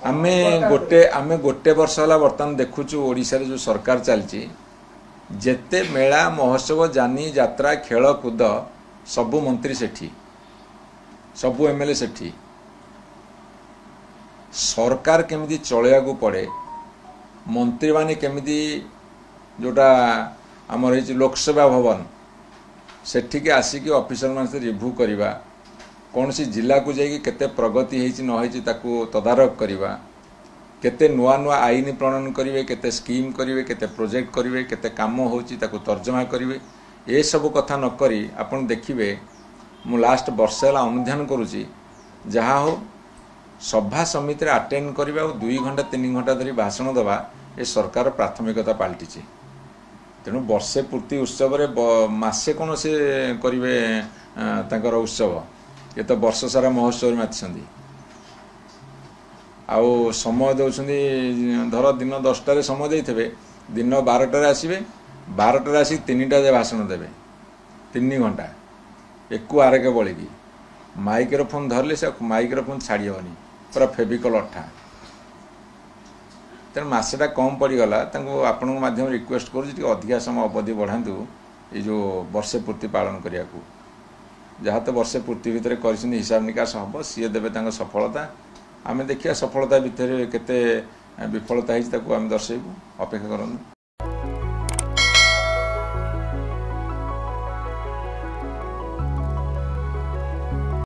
आमे गोटे वर्ष है बर्तमान देखुचु ओडिशा रे जो सरकार चलची जेते मेला महोत्सव जानी यात्रा खेल कूद सबु मंत्री सेठी सबु एमएलए सेठी सरकार केमिति चलया को पड़े मंत्री माने केमिति जोटा आमर लोकसभा भवन सेठी आसिक ऑफिसर मान से रिव्यू करवा कौन सी जिला को जाइए केते प्रगति होती न ताकू तदारक करवा केते नुआ नुआ आईन प्रणयन करेंगे केते स्कीम करेंगे केते प्रोजेक्ट करेंगे केते काम होची ताकू तर्जमा करेंगे ये सब कथा न करी आपण देखिए मु लास्ट वर्ष है अनुधान करुच्ची जहाँ हो सभा समिति अटेंड करवा 2 घंटा 3 घंटा धरी भाषण दवा ये सरकार प्राथमिकता पलटि तेणु वर्षे पूर्ति उत्सव मसे कौन से करेंगे तांकर उत्सव ये तो वर्ष सारा महोत्सव माति आउ समय दौरान धर दिन 10टार समय देते दिन 12टार आसवे 12टार आसिक 3टा जाए भाषण देवे 3 घंटा एक आरेक बड़ी माइक्रोफोन धरले से माइक्रोफोन छाड़ी हेनी पूरा फेविकल अठा तेणु मसेटा कम पड़गला आपण माध्यम रिक्वेस्ट करुँच अधिका समय अवधि बढ़ातु ये जो वर्षे पूर्ति पालन करने को जहाँ तो वर्षे पूर्ति भितर कर हिसाब निकास हम सी देवे सफलता आम देखिए सफलता भितर केते विफलता होती दर्शेबू अपेक्षा करूँ।